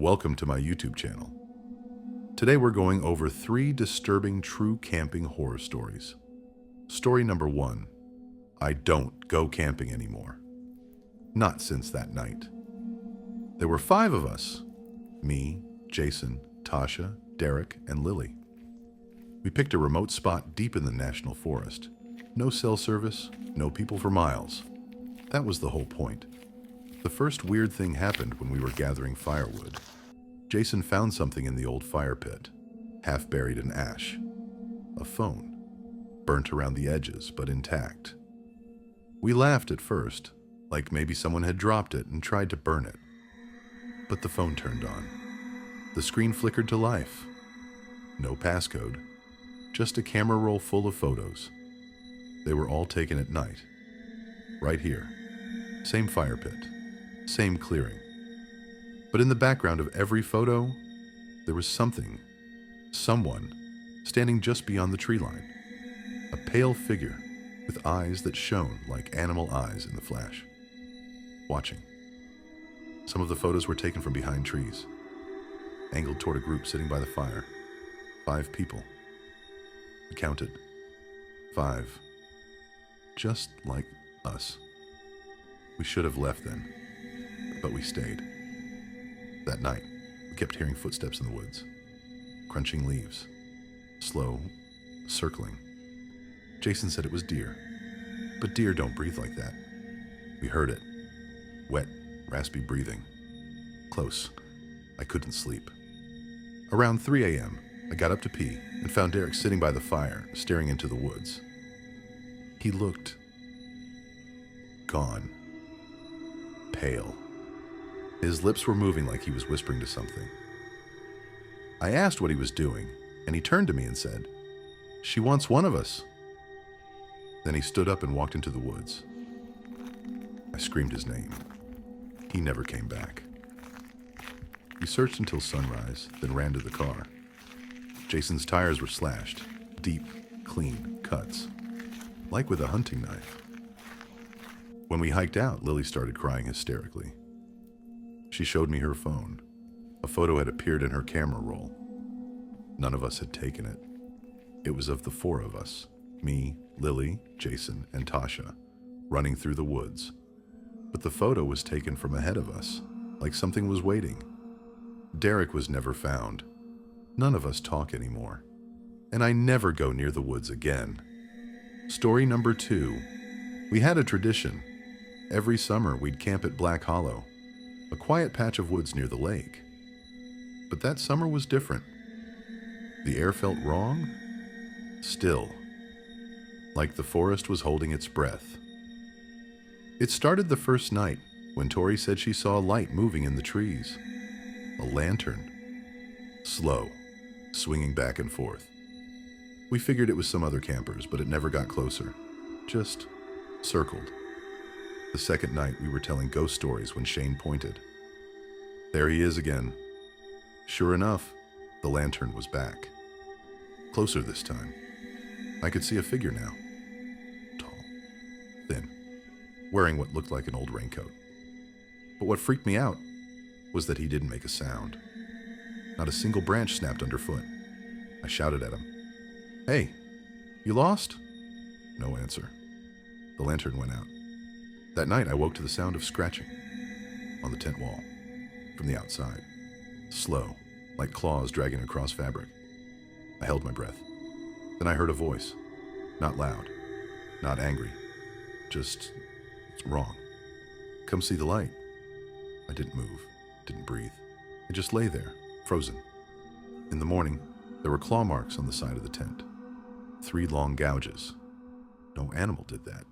Welcome to my YouTube channel. Today we're going over 3 disturbing true camping horror stories. Story number 1. I don't go camping anymore. Not since that night. There were 5 of us. Me, Jason, Tasha, Derek, and Lily. We picked a remote spot deep in the national forest. No cell service, no people for miles. That was the whole point. The first weird thing happened when we were gathering firewood. Jason found something in the old fire pit, half buried in ash. A phone, burnt around the edges but intact. We laughed at first, like maybe someone had dropped it and tried to burn it. But the phone turned on. The screen flickered to life. No passcode, just a camera roll full of photos. They were all taken at night. Right here. Same fire pit. Same clearing. But in the background of every photo, there was something, someone, standing just beyond the tree line. A pale figure with eyes that shone like animal eyes in the flash. Watching. Some of the photos were taken from behind trees, angled toward a group sitting by the fire. 5 people. We counted. 5. Just like us. We should have left then, but we stayed. That night, we kept hearing footsteps in the woods, crunching leaves, slow, circling. Jason said it was deer, but deer don't breathe like that. We heard it. Wet, raspy breathing. Close. I couldn't sleep. Around 3 a.m., I got up to pee and found Derek sitting by the fire, staring into the woods. He looked gone. Pale. His lips were moving like he was whispering to something. I asked what he was doing, and he turned to me and said, "She wants one of us." Then he stood up and walked into the woods. I screamed his name. He never came back. We searched until sunrise, then ran to the car. Jason's tires were slashed, deep, clean cuts, like with a hunting knife. When we hiked out, Lily started crying hysterically. She showed me her phone. A photo had appeared in her camera roll. None of us had taken it. It was of the 4 of us, me, Lily, Jason, and Tasha, running through the woods. But the photo was taken from ahead of us, like something was waiting. Derek was never found. None of us talk anymore. And I never go near the woods again. Story number 2. We had a tradition. Every summer we'd camp at Black Hollow, a quiet patch of woods near the lake. But that summer was different. The air felt wrong, still, like the forest was holding its breath. It started the first night when Tori said she saw a light moving in the trees. A lantern. Slow, swinging back and forth. We figured it was some other campers, but it never got closer. Just circled. The second night, we were telling ghost stories when Shane pointed. There he is again. Sure enough, the lantern was back. Closer this time. I could see a figure now. Tall. Thin. Wearing what looked like an old raincoat. But what freaked me out was that he didn't make a sound. Not a single branch snapped underfoot. I shouted at him. "Hey, you lost?" No answer. The lantern went out. That night, I woke to the sound of scratching on the tent wall from the outside. Slow, like claws dragging across fabric. I held my breath. Then I heard a voice. Not loud, not angry. Just, "It's wrong. Come see the light." I didn't move, didn't breathe. I just lay there, frozen. In the morning, there were claw marks on the side of the tent. 3 long gouges. No animal did that.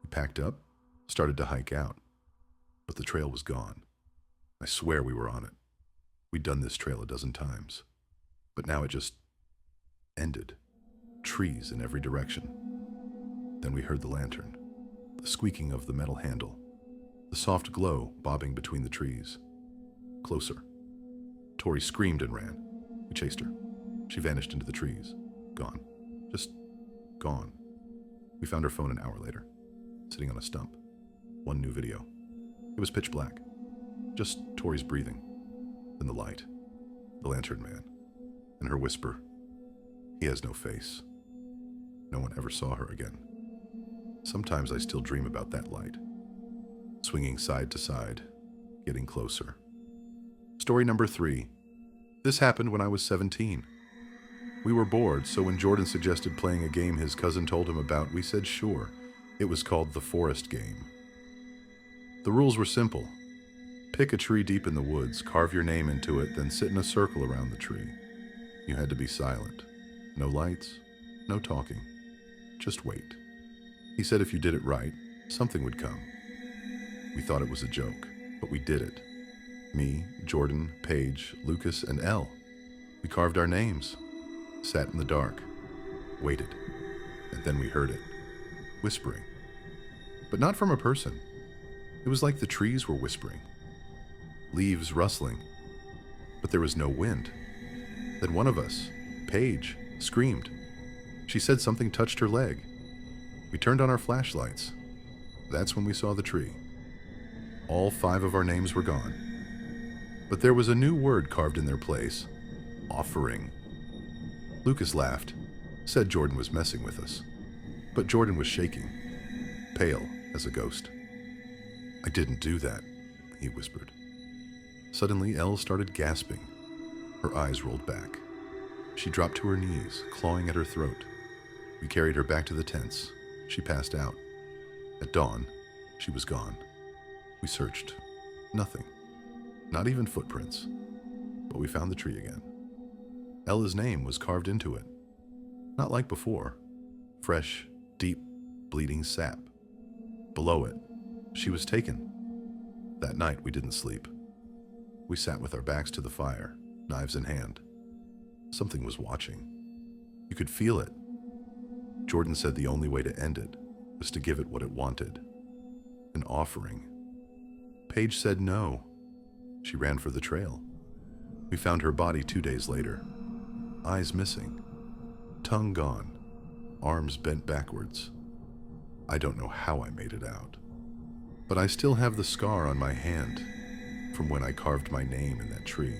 We packed up, started to hike out, but the trail was gone. I swear we were on it. We'd done this trail a dozen times, but now it just ended. Trees in every direction. Then we heard the lantern, the squeaking of the metal handle, the soft glow bobbing between the trees. Closer. Tori screamed and ran. We chased her. She vanished into the trees. Gone. Just gone. We found her phone an hour later, sitting on a stump. 1 new video. It was pitch black. Just Tori's breathing. Then the light, the lantern man, and her whisper, "He has no face." No one ever saw her again. Sometimes I still dream about that light, swinging side to side, getting closer. Story number 3. This happened when I was 17. We were bored, so when Jordan suggested playing a game his cousin told him about, we said sure. It was called the Forest Game. The rules were simple. Pick a tree deep in the woods, carve your name into it, then sit in a circle around the tree. You had to be silent. No lights, no talking. Just wait. He said if you did it right, something would come. We thought it was a joke, but we did it. Me, Jordan, Paige, Lucas, and Elle. We carved our names, sat in the dark, waited, and then we heard it, whispering. But not from a person. It was like the trees were whispering, leaves rustling, but there was no wind. Then one of us, Paige, screamed. She said something touched her leg. We turned on our flashlights. That's when we saw the tree. All 5 of our names were gone. But there was a new word carved in their place. Offering. Lucas laughed, said Jordan was messing with us. But Jordan was shaking, pale as a ghost. "I didn't do that," he whispered. Suddenly, Elle started gasping. Her eyes rolled back. She dropped to her knees, clawing at her throat. We carried her back to the tents. She passed out. At dawn, she was gone. We searched. Nothing. Not even footprints. But we found the tree again. Ella's name was carved into it. Not like before. Fresh, deep, bleeding sap. Below it, she was taken. That night, we didn't sleep. We sat with our backs to the fire, knives in hand. Something was watching. You could feel it. Jordan said the only way to end it was to give it what it wanted. An offering. Paige said no. She ran for the trail. We found her body 2 days later. Eyes missing. Tongue gone. Arms bent backwards. I don't know how I made it out. But I still have the scar on my hand from when I carved my name in that tree.